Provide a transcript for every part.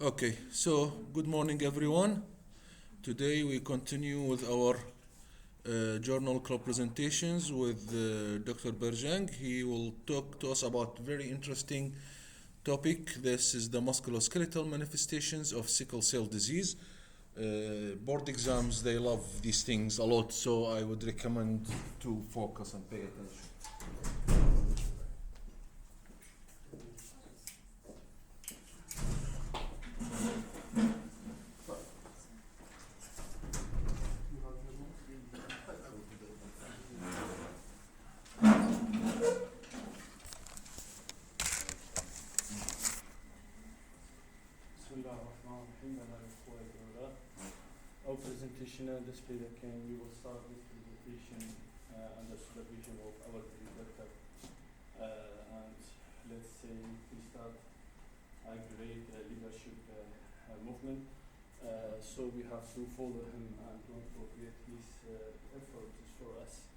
Okay, so good morning everyone. Today we continue with our journal club presentations with Dr. Berjang. He will talk to us about very interesting topic. This is the musculoskeletal manifestations of sickle cell disease. Board exams, they love these things a lot, so I would recommend to focus and pay attention. Our presentation and display again, we will start this presentation under supervision of our director. And let's say we start a great leadership movement. So we have to follow him and don't forget his efforts for us.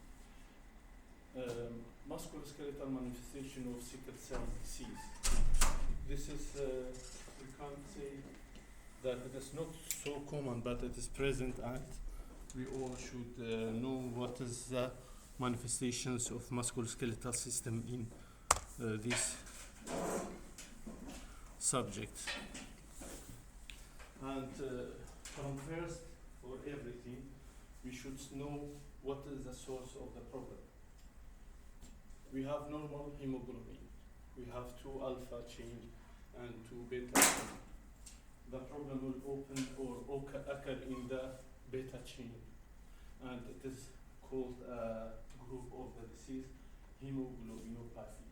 Musculoskeletal manifestation of sickle cell disease. This is, we can't say that it is not so common, but it is present, and we all should know what is the manifestations of musculoskeletal system in this subject. And from first, for everything, we should know what is the source of the problem. We have normal hemoglobin. We have 2 alpha chain and 2 beta chain. The problem will open or occur in the beta chain, and it is called a group of the disease, hemoglobinopathy.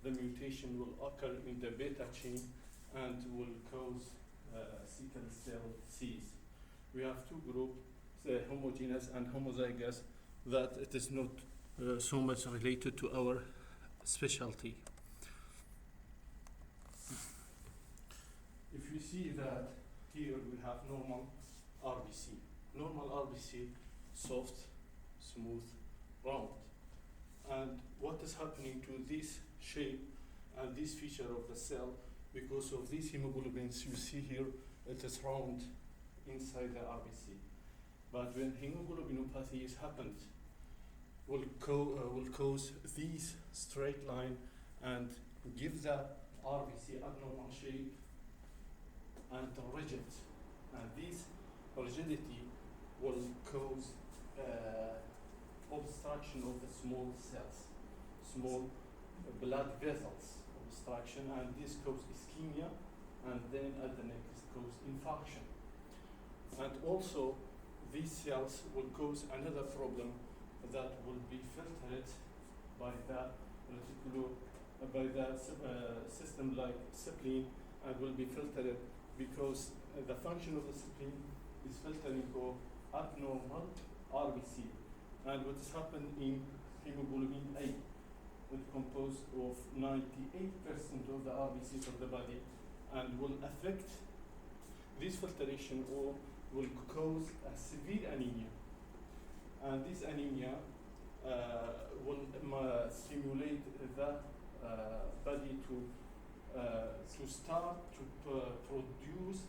The mutation will occur in the beta chain and will cause sickle cell disease. We have 2 groups, homogeneous and homozygous, that it is not so much related to our specialty. If you see that here we have normal RBC. Normal RBC, soft, smooth, round. And what is happening to this shape and this feature of the cell, because of these hemoglobins you see here, it is round inside the RBC. But when hemoglobinopathy is happened, will cause these straight line and give the RBC abnormal shape and rigid, and this rigidity will cause obstruction of the small cells, small blood vessels obstruction, and this causes ischemia, and then at the next cause infarction. And also these cells will cause another problem that will be filtered by the system like spleen, and will be filtered because the function of the spleen is filtering for abnormal RBC. And what has happened in hemoglobin A, it composed of 98% of the RBCs of the body, and will affect this filtration or will cause a severe anemia. And this anemia will stimulate the body to start to produce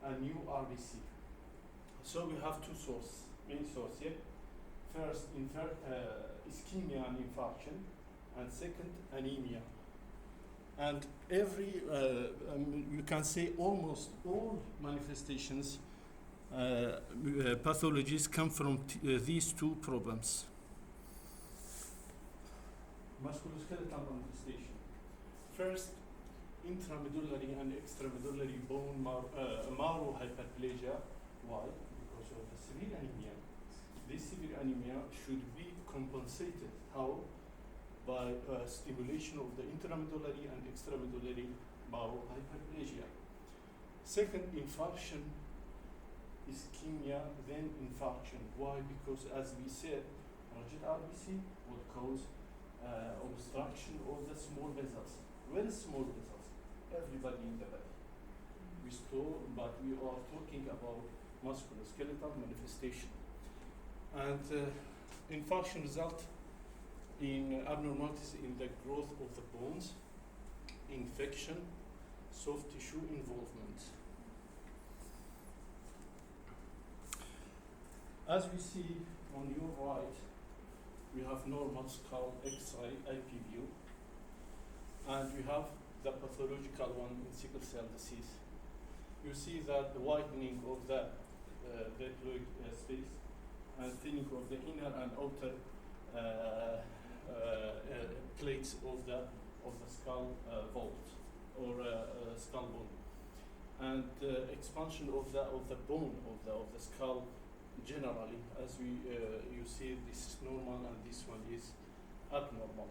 a new RBC. So we have 2 sources, main source here. First, ischemia and infarction, and second, anemia. And every, you can say almost all manifestations, pathologies come from these 2 problems. Musculoskeletal manifestation. First, intramedullary and extramedullary bone marrow hyperplasia. Why? Because of the severe anemia. This severe anemia should be compensated. How? By stimulation of the intramedullary and extramedullary marrow hyperplasia. Second, infarction, ischemia, then infarction. Why? Because as we said, rigid RBC will cause obstruction of the small vessels. Where is small vessels? Everybody in the body. But we are talking about musculoskeletal manifestation. And infarction result in abnormalities in the growth of the bones, infection, soft tissue involvement. As we see on your right, we have normal skull X-ray IP view, and we have the pathological one in sickle cell disease. You see that the widening of the vertebral space and thinning of the inner and outer plates of the skull vault or skull bone, and expansion of the bone of the skull generally. As you see, this is normal and this one is abnormal.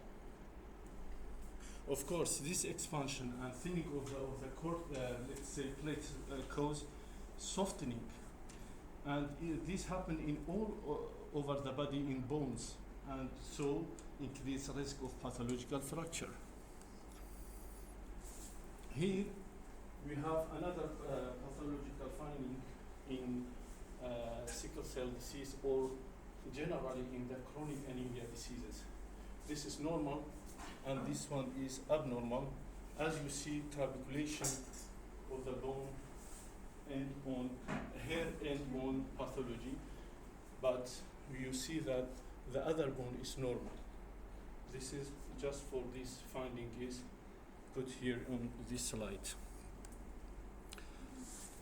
Of course, this expansion and thinning of the let's say plate cause softening, and this happen in all over the body in bones, and so increase risk of pathological fracture. Here we have another pathological finding in sickle cell disease, or generally in the chronic anemia diseases. This is normal and this one is abnormal. As you see, trabeculation of the bone and on hair and bone pathology, but you see that the other bone is normal. This is just for this finding is put here on this slide.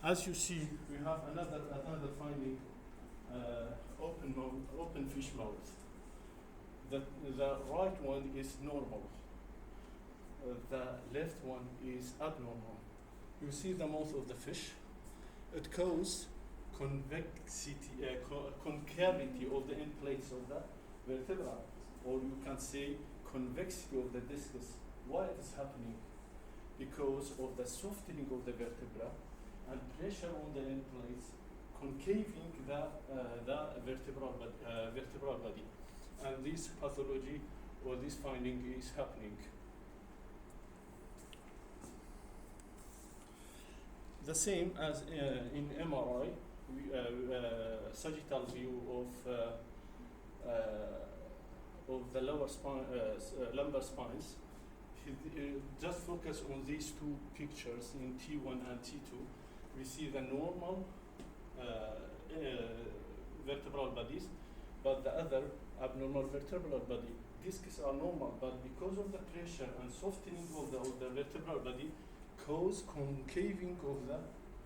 As you see, we have another finding, open fish mouth. The right one is normal. The left one is abnormal. You see the mouth of the fish. It causes convexity, concavity of the end plates of the vertebra, or you can say convexity of the discus. Why it is happening? Because of the softening of the vertebra and pressure on the end plates, concaving the vertebral body. And this pathology or this finding is happening. The same as in MRI, sagittal view of the lower spine, lumbar spines. Just focus on these two pictures in T1 and T2. We see the normal vertebral bodies, but the other abnormal vertebral body. Discs are normal, but because of the pressure and softening of the vertebral body, cause concaving of the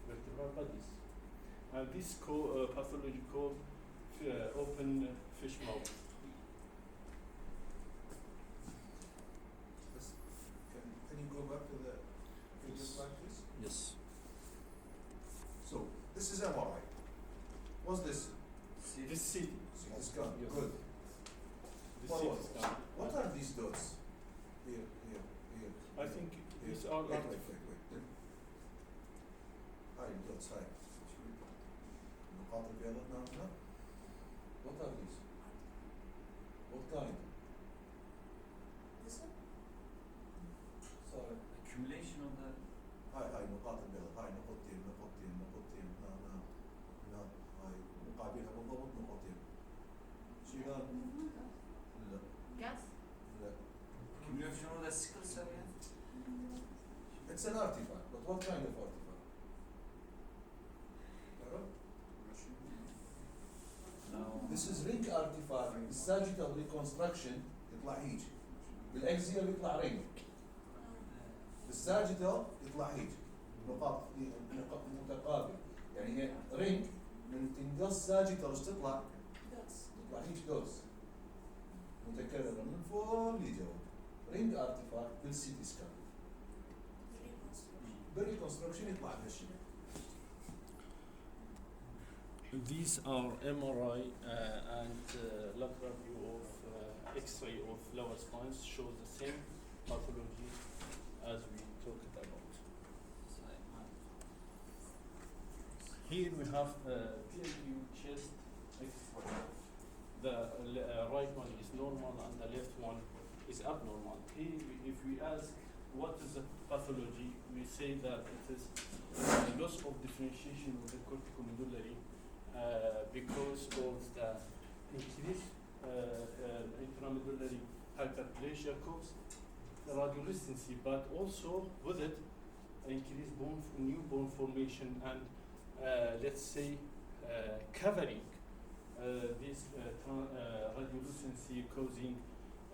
vertebral bodies. And this pathology called open fish mouth. Can you go back to the previous slide, please? Yes. So, this is MRI. What's this? This CT. CT scan. Yes. Good. This What CT was- scan. What are these dots? Here. I think these Here. are Wait. Hi, dots, hi. نقاط البيضاء نعم. What are these? What kind? This one? Sorry. Accumulation of the هاي نقاط البيضاء. هاي نقطتين. نعم. هاي مقابلها بالضبط نقطتين. شو هذا؟ لا. Gas? لا. accumulation of the sickle cell. It's an artifact, but what kind of artifact? تعرف؟ No. This is ring artifact. Sagittal reconstruction يطلع هيج. بالاكزيال يطلع رينج. بالساجيتال يطلع هيج. نقاط متقابل. يعني هي رينج من تنقص ساجيتال وش تطلع؟ تطلع هيج دوز. متكررة من فوق لجوا. رينج ارتفاكت بالسي تي سكان. بالريكونستركشن يطلع هالشيء. These are MRI and lateral view of X-ray of lower spines shows the same pathology as we talked about. Here we have clear view chest X-ray. The right one is normal and the left one is abnormal. Here, if we ask what is the pathology, we say that it is loss of differentiation of the corticomedullary because of the increased intramedullary hyperplasia cause radiolucency, but also with it increased new bone formation and let's say covering this radiolucency causing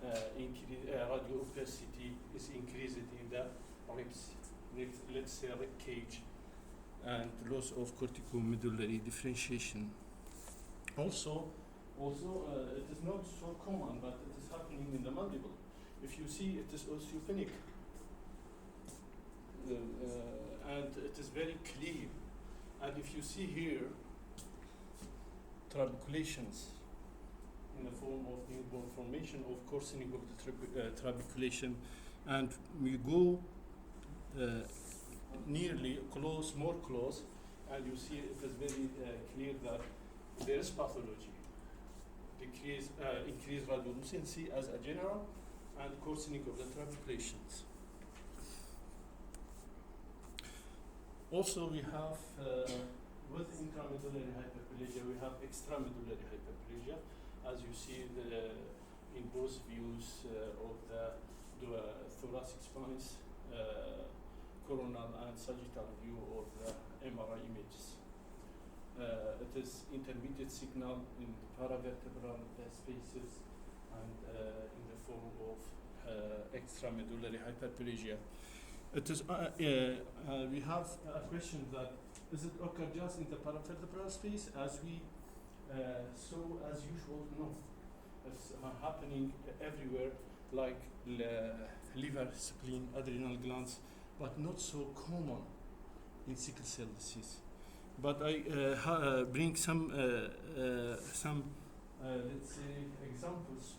radio opacity is increased in the ribs, let's say rib cage, and loss of corticomedullary differentiation. Also, it is not so common, but it is happening in the mandible. If you see, it is osteopenic, and it is very clear. And if you see here, trabeculations in the form of new bone formation, of coarsening of the trabeculation, and we go nearly close, more close, and you see it is very clear that there is pathology. Increased radiolucency as a general, and coarsening of the trabeculations. Also, we have with intramedullary hyperplasia, we have extramedullary hyperplasia, as you see in both views of the thoracic spines, coronal and sagittal view of the MRI images. It is intermediate signal in paravertebral spaces and in the form of extramedullary hyperplasia. It is, we have a question that, is it occur just in the paravertebral space as we saw as usual? No. It's happening everywhere, like liver, spleen, adrenal glands, but not so common in sickle cell disease. But I bring some let's say examples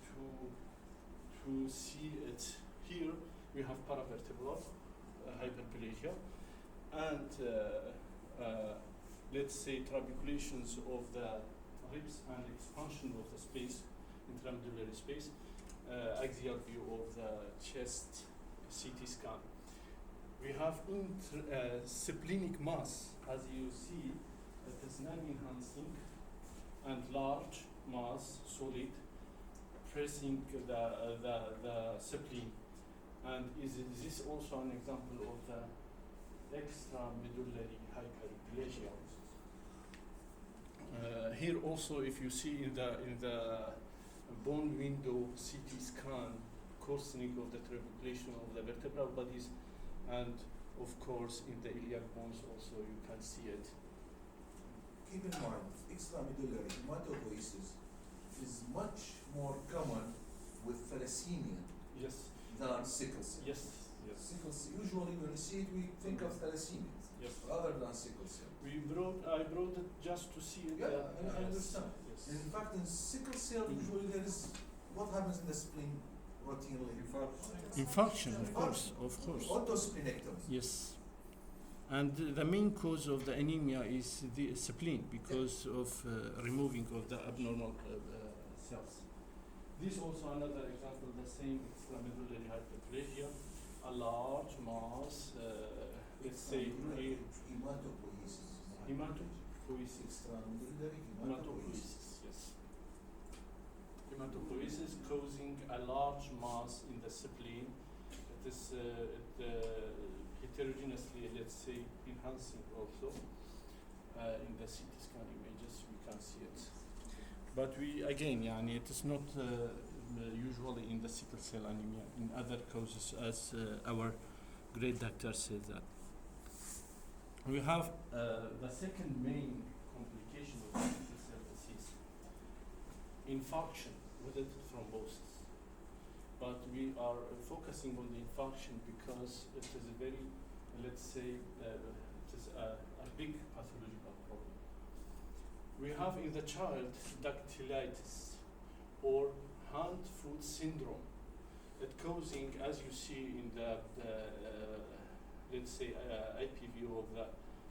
to see it. Here we have paravertebral hyperplasia, and let's say trabeculations of the ribs and expansion of the space, intramedullary space, axial view of the chest CT scan. We have splenic mass, as you see, it is non-enhancing and large mass, solid, pressing the spleen. And is this also an example of the extramedullary hyperplasia? Here also, if you see in the bone window CT scan, coarsening of the trabeculation of the vertebral bodies, and of course in the iliac bones also you can see it. Keep in mind, extramedullary hematopoiesis is much more common with thalassemia Yes. than sickle cell. Yes. Yes. Sickle cell, usually when we see it, we think of thalassemia Yes. rather than sickle cell. I brought it just to see it. Yeah, I understand. Yes. And in fact, in sickle cell, usually there is what happens in the spleen routinely. Infarction, of course. Autosplenectomy. Yes. And the main cause of the anemia is the spleen because of removing of the abnormal cells. This also another example, the same extramedullary hyperplasia, a large mass, let's say here, Hematopoiesis. hematopoiesis. Extramedullary hematopoiesis. Yes. Hematopoiesis causing a large mass in the spleen. It is heterogeneously, let's say, enhancing also. In the CT scan images, we can see it. But we, again, it is not usually in the sickle cell anemia, in other causes, as our great doctor said that. We have the second main complication of sickle cell disease, infarction with thrombosis. But we are focusing on the infarction because it is a very, let's say, it is a big pathological problem. We have in the child dactylitis or hand-foot syndrome. It causing, as you see in the let's say IP view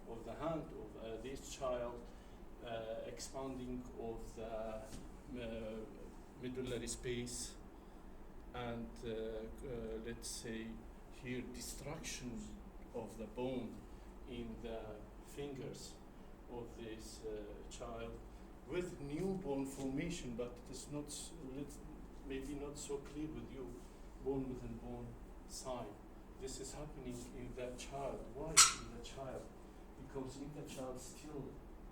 of the hand of this child, expanding of the medullary space, and let's say here destruction of the bone in the fingers of this child with new bone formation, but it is not maybe not so clear with you, bone within bone sign. This is happening in that child. Why in the child? Because in the child still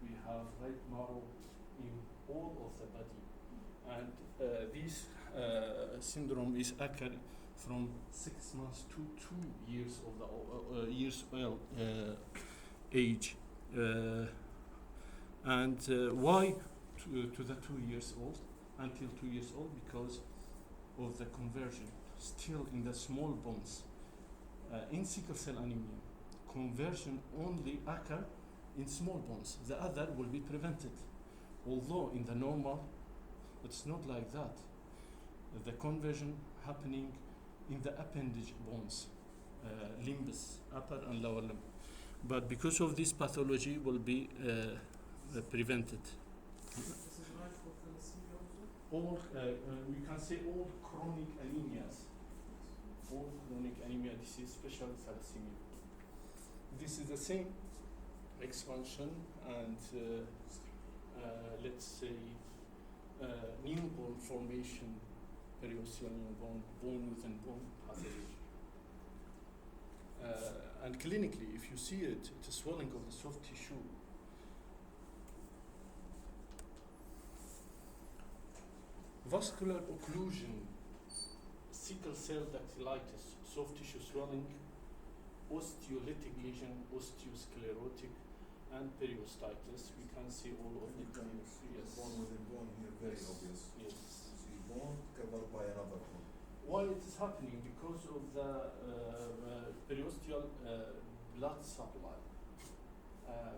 we have right marrow in all of the body, and this syndrome is occur from 6 months to 2 years of the years old age, and why to the 2 years old until 2 years old? Because of the conversion still in the small bones. In sickle cell anemia, conversion only occur in small bones. The other will be prevented. Although in the normal, it's not like that. The conversion happening in the appendage bones, limbus, upper and lower limb. But because of this pathology will be prevented. This is right for thalassemia also? All, we can say all chronic anemias. All chronic anemia, this is special thalassemia. This is the same expansion and let's say newborn formation, periosteal newborn, bone within bone pathology. And clinically, if you see it, it's a swelling of the soft tissue. Vascular occlusion, sickle cell dactylitis, soft tissue swelling, osteolytic lesion, osteosclerotic, and periostitis. We can see all of You it. can see the bone within bone here, very obvious. Yes. See bone covered by another bone. Why it is happening? Because of the periosteal blood supply.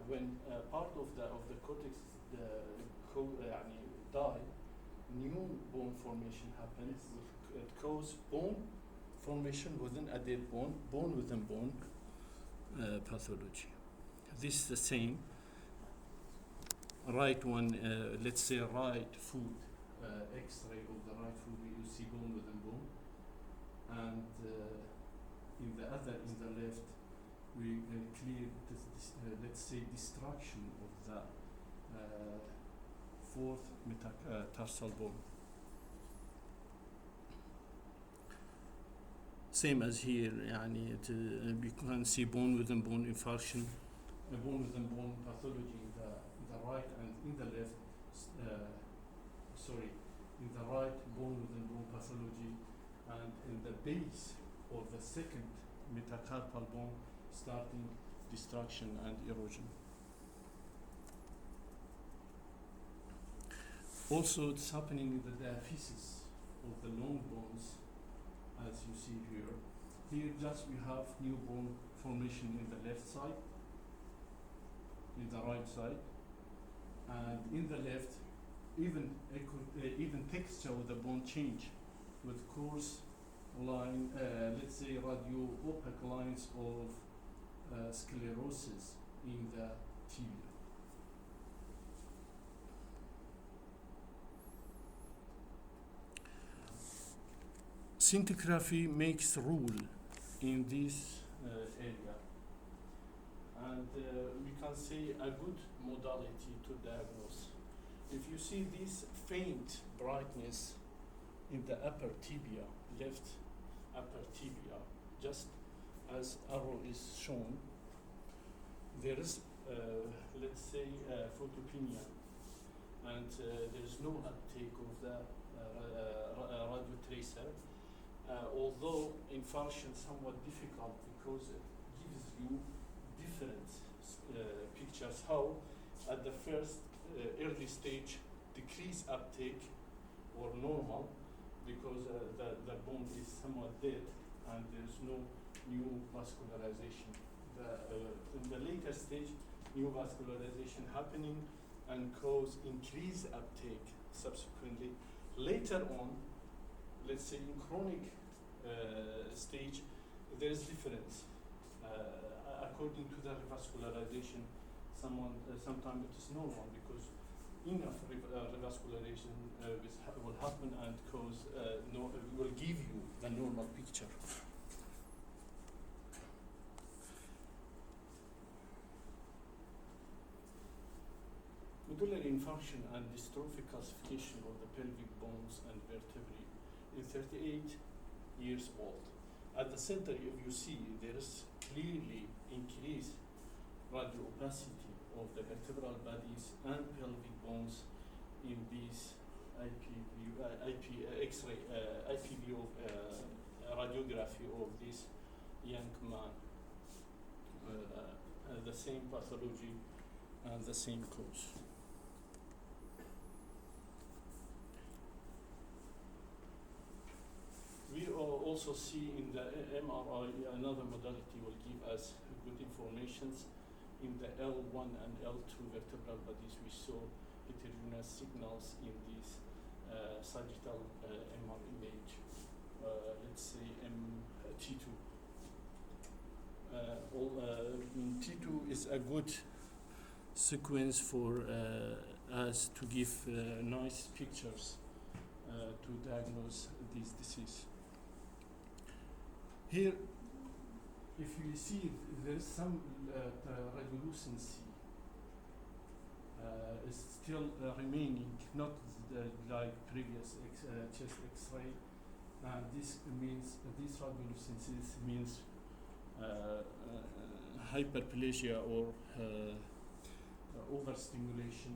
When part of the cortex die, new bone formation happens. It causes bone formation within a dead bone, bone within bone pathology. This is the same. Right one, let's say right foot, X-ray of the right foot, you see bone within bone, and in the other, in the left, we clear this, let's say, destruction of the fourth metatarsal bone. Same as here, يعني you can see bone within bone infarction, bone within bone pathology in the right and in the left. In the right bone within bone pathology, and in the base of the second metacarpal bone starting destruction and erosion. Also, it's happening in the diaphysis of the long bones, as you see here. Here, just we have new bone formation in the left side, in the right side, and in the left, even texture of the bone change with coarse line, let's say radio-opaque lines of sclerosis in the tibia. Scintigraphy makes rule in this area, and we can say a good modality to diagnose. If you see this faint brightness in the upper tibia, left upper tibia, just as arrow is shown, there is, let's say, photopenia, and there is no uptake of the radio tracer. Although infarction is somewhat difficult because it gives you different pictures. How at the first early stage decrease uptake or normal because the bone is somewhat dead and there's no new vascularization. In the later stage, new vascularization happening and cause increased uptake subsequently. Later on, let's say in chronic stage, there is difference according to the revascularization. Sometimes it is normal because enough revascularization will happen and cause will give you the normal picture. Medullary infarction and dystrophic calcification of the pelvic bones and vertebrae in 38 years old. At the center, if you see, there is clearly increased radio opacity of the vertebral bodies and pelvic bones in this IP view, X-ray, IP view radiography of this young man. The same pathology and the same cause. We also see in the MRI another modality will give us good informations. In the L1 and L2 vertebral bodies, we saw heterogeneous signals in this sagittal MR image, let's say T2. T2 is a good sequence for us to give nice pictures to diagnose this disease. Here, if you see, there is some radiolucency is still remaining, not like previous chest X-ray. This means this radiolucency means hyperplasia or overstimulation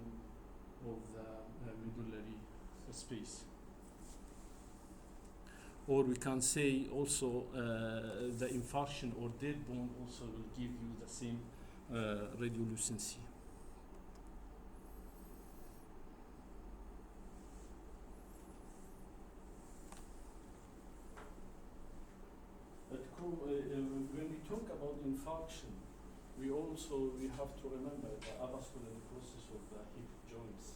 of the medullary space. Or we can say also the infarction or dead bone also will give you the same radiolucency. When we talk about infarction, we have to remember the avascular necrosis of the hip joints.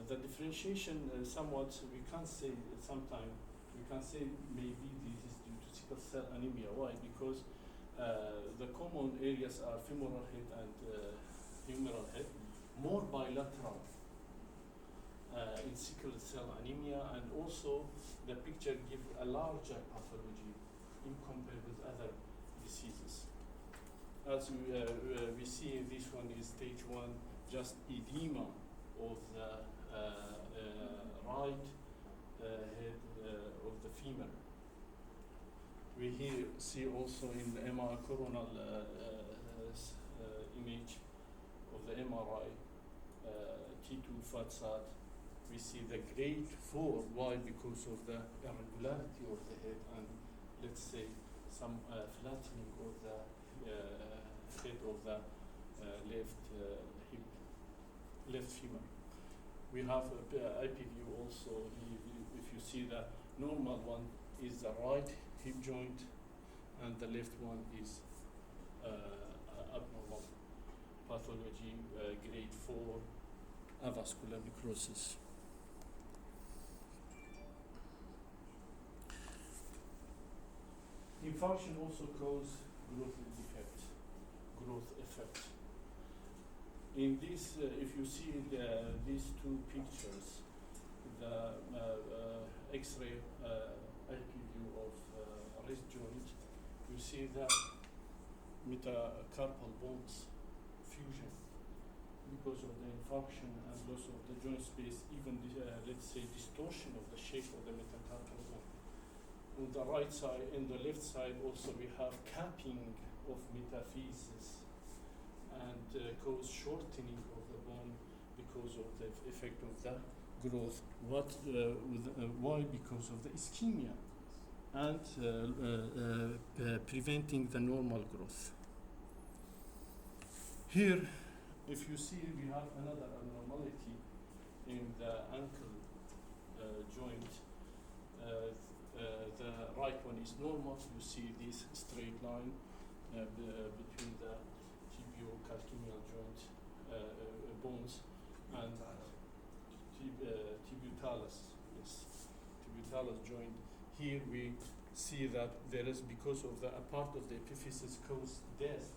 The differentiation somewhat, we can say maybe this is due to sickle cell anemia. Why? Because the common areas are femoral head and humeral head, more bilateral in sickle cell anemia, and also the picture gives a larger pathology in compared with other diseases. As we see, this one is stage 1, just edema of the right head of the femur. We here see also in the MRI coronal image of the MRI T2 facade. We see the grade 4. Why? Because of the irregularity of the head and, let's say, some flattening of the head of the left femur. We have a IP view also. If you see, the normal one is the right hip joint, and the left one is abnormal pathology, grade 4 avascular necrosis. Infarction also causes growth effect. In this, if you see these two pictures, the X-ray IP view of wrist joint, you see that metacarpal bones fusion because of the infarction and loss of the joint space, even let's say distortion of the shape of the metacarpal bone. On the right side, and the left side also we have capping of metaphysis and cause shortening of the bone because of the effect of the growth. Why? Because of the ischemia and preventing the normal growth. Here, if you see, we have another abnormality in the ankle joint. The right one is normal. You see this straight line between the tibio-calcaneal joint bones and tibutalis. Yes, tibutalis joint. Here we see that there is, because of a part of the epiphysis cause death,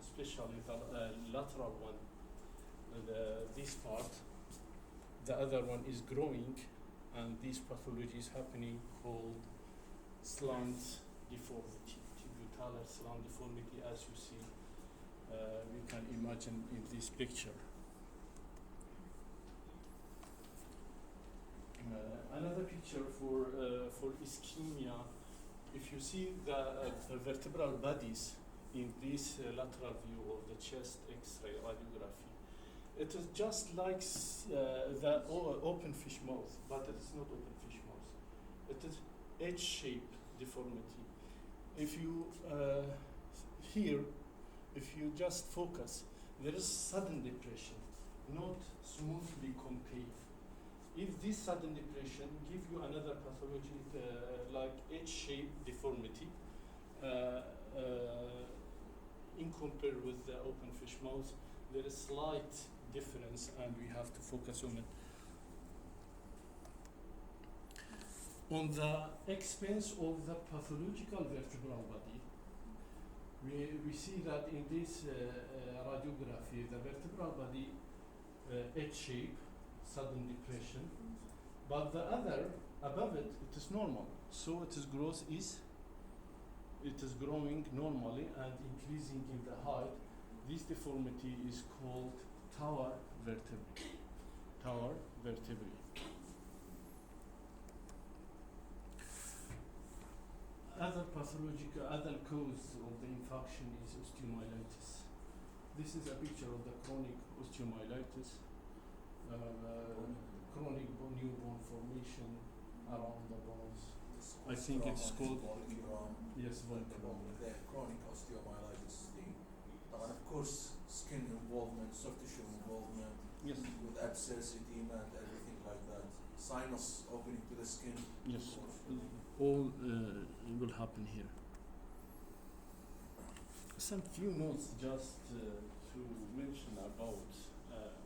especially the lateral one. This part, the other one is growing, and this pathology is happening called slant deformity, tibutalar slant deformity, as you see, we can imagine in this picture. Another picture for ischemia. If you see the vertebral bodies in this lateral view of the chest X-ray radiography, It is just like the open fish mouth, but it is not open fish mouth. It is H-shaped deformity. If you here, if you just focus, there is sudden depression, not smoothly concave. If this sudden depression give you another pathology like H-shaped deformity, in compared with the open fish mouth, there is slight difference, and we have to focus on it. On the expense of the pathological vertebral body, we see that in this radiography, the vertebral body H-shape, sudden depression, but the other above it, it is normal. So its growth is, it is growing normally and increasing in the height. This deformity is called tower vertebrae. Tower vertebrae. Other pathological, other cause of the infarction is osteomyelitis. This is a picture of the chronic osteomyelitis, chronic new bone formation around the bones. I think it's called yes, volcano. The chronic osteomyelitis thing. And of course, skin involvement, soft tissue involvement, Yes. with abscess, edema, and everything like that. Sinus opening to the skin. Yes. Of course. All will happen here. Some few notes just to mention about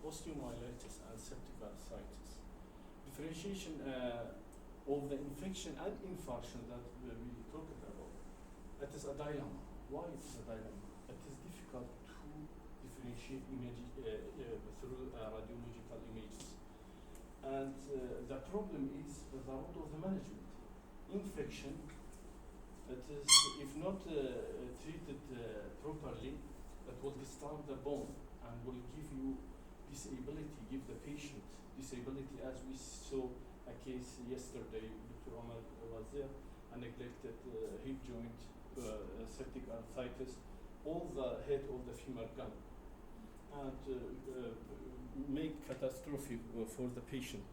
osteomyelitis and septic ascites. Differentiation of the infection and infarction that we talked about. It is a dilemma. Why it is a dilemma? It is difficult to differentiate through radiological images. And the problem is the root of the management. Infection, it is, if not treated properly, it will disturb the bone and will give you disability, give the patient disability, as we saw a case yesterday. Dr. Omar was there, a neglected hip joint, septic arthritis, all the head of the femur gone, and make catastrophe for the patient.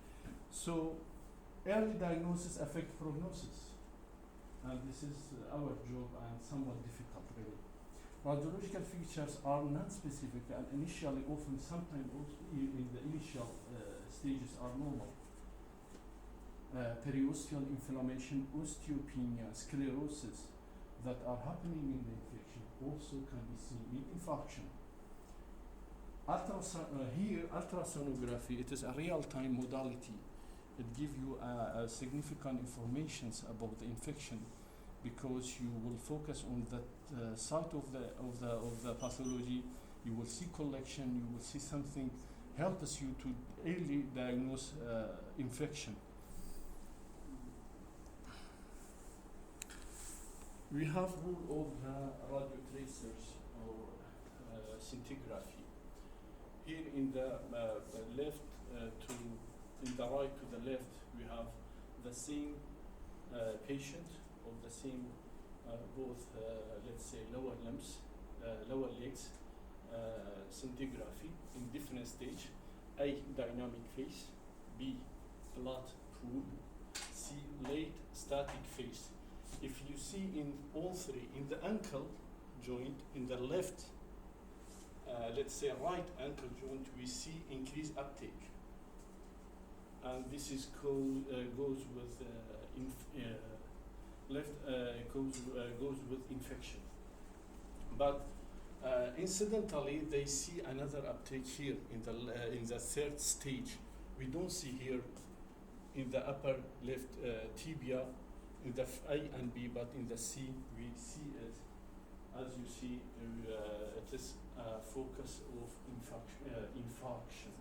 So early diagnosis affect prognosis, and this is our job and somewhat difficult really. Radiological features are non-specific and initially often sometimes also in the initial stages are normal. Periosteal inflammation, osteopenia, sclerosis that are happening in the infection also can be seen in infarction. Here, ultrasonography, it is a real-time modality. It gives you significant information about the infection, because you will focus on that site of the pathology. You will see collection. You will see something helps you to early diagnose infection. We have rule of the radio tracers or scintigraphy. Here in the left in the right to the left, we have the same patient of the same both let's say lower limbs, lower legs, scintigraphy in different stage. A, dynamic phase. B, blood pool. C, late static phase. If you see in all three, in the ankle joint, in the left, let's say right ankle joint, we see increased uptake. And this is called, goes with goes with infection. But incidentally, they see another uptake here in the third stage. We don't see here in the upper left tibia, in the A and B, but in the C we see it. As you see, it is a focus of infarction.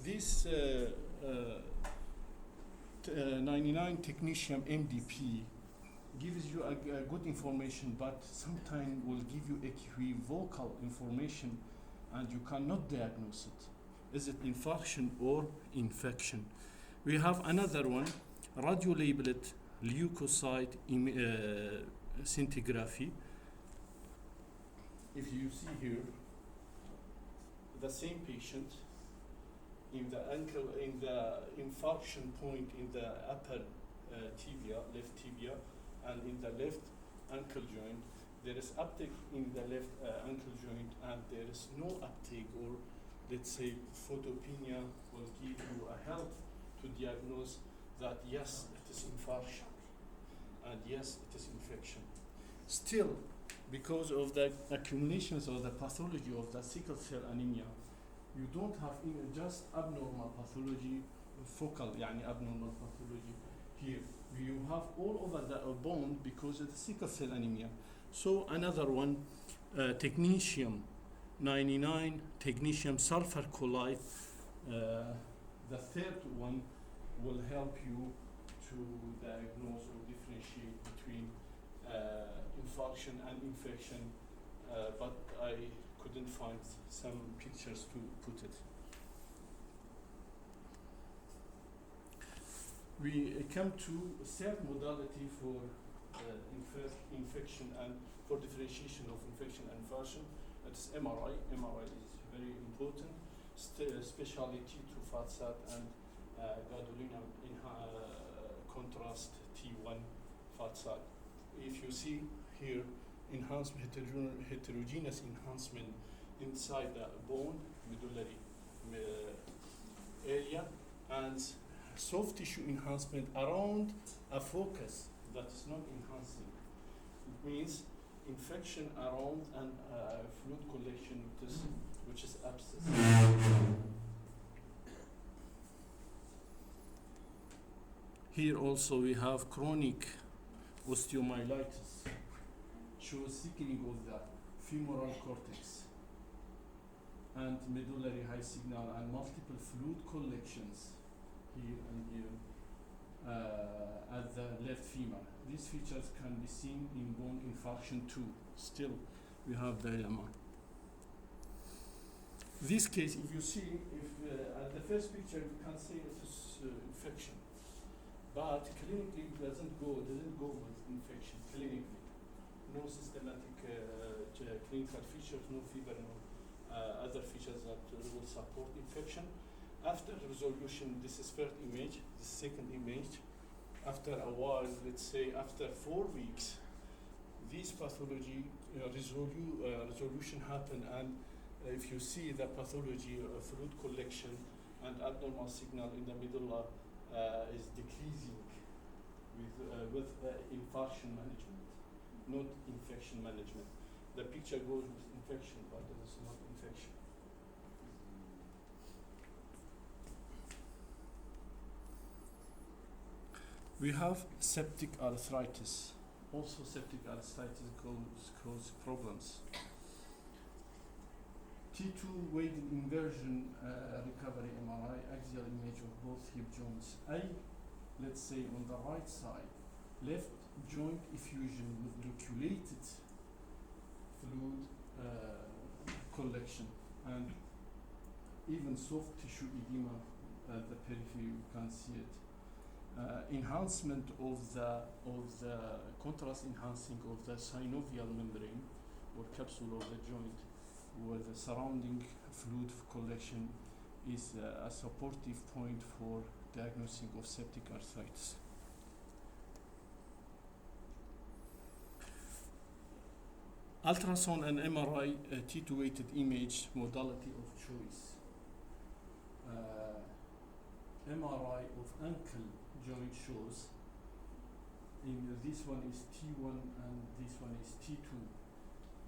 This 99 technetium MDP gives you a good information, but sometimes will give you equivocal information, and you cannot diagnose it. Is it infarction or infection? We have another one, radiolabeled leukocyte scintigraphy. If you see here, the same patient, in the ankle, in the infarction point in the upper tibia, left tibia, and in the left ankle joint, there is uptake in the left ankle joint, and there is no uptake, or let's say photopenia will give you a help to diagnose that yes, it is infarction, and yes, it is infection. Still, because of the accumulations or the pathology of the sickle cell anemia, you don't have just abnormal pathology, focal, يعني abnormal pathology here. You have all over the bone because of the sickle cell anemia. So another one, technetium 99, technetium sulfur chloride, the third one will help you to diagnose or differentiate between infarction and infection, but I couldn't find some pictures to put it. We come to third modality for infection and for differentiation of infection and infarction. It's MRI. MRI is very important, especially T2 fat sat and gadolinium in contrast T1 fat sat. If you see here, heterogeneous enhancement inside the bone, medullary area, and soft tissue enhancement around a focus that is not enhancing. It means infection around and fluid collection, which is abscess. Here also we have chronic osteomyelitis, shows thickening of the femoral cortex and medullary high signal and multiple fluid collections here and here at the left femur. These features can be seen in bone infarction too. Still, we have dilemma. This case, if you see, at the first picture, you can see it is infection, but clinically it doesn't go with infection clinically. No systematic clinical features, no fever, no other features that will support infection. After resolution, this is first image, the second image. After a while, let's say after 4 weeks, this pathology resolution happen, and if you see the pathology of fluid collection and abnormal signal in the medulla is decreasing with infarction management, not infection management. The picture goes with infection, but it is not infection. We have septic arthritis. Also, septic arthritis cause problems. T2 weighted inversion recovery MRI, axial image of both hip joints. Let's say on the right side, left joint effusion with loculated fluid collection and even soft tissue edema at the periphery, you can see it. Enhancement of the contrast enhancing of the synovial membrane or capsule of the joint, where the surrounding fluid collection is a supportive point for diagnosing of septic arthritis. Ultrasound and MRI T2 weighted image modality of choice. MRI of ankle joint shows this one is T1 and this one is T2.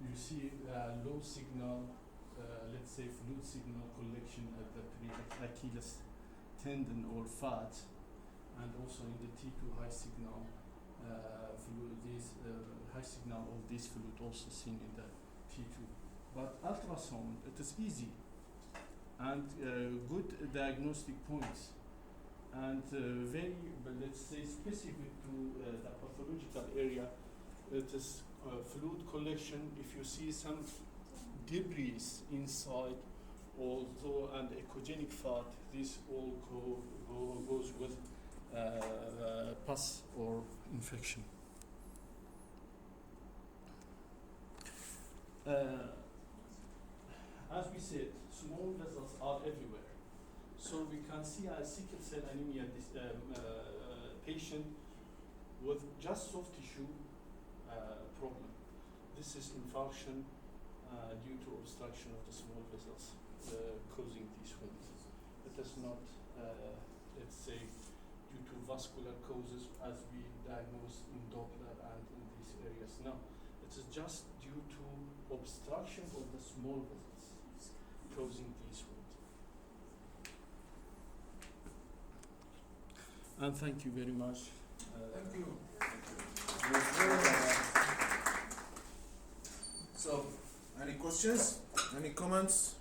You see low signal, let's say fluid signal collection at the Achilles tendon or fat, and also in the T2 high signal fluid, this high signal of this fluid also seen in the T2. But ultrasound, it is easy and good diagnostic points, and very, let's say, specific to the pathological area. It is fluid collection. If you see some debris inside, although and echogenic fat, this all goes with pus or infection. As we said, small vessels are everywhere. So we can see a sickle cell anemia patient with just soft tissue problem. This is infarction due to obstruction of the small vessels causing these wounds. It is not, let's say, due to vascular causes as we diagnose in Doppler and in these areas. No, it is just due to obstruction of the small vessels causing these wounds. And thank you very much. Thank you. So, any questions? Any comments?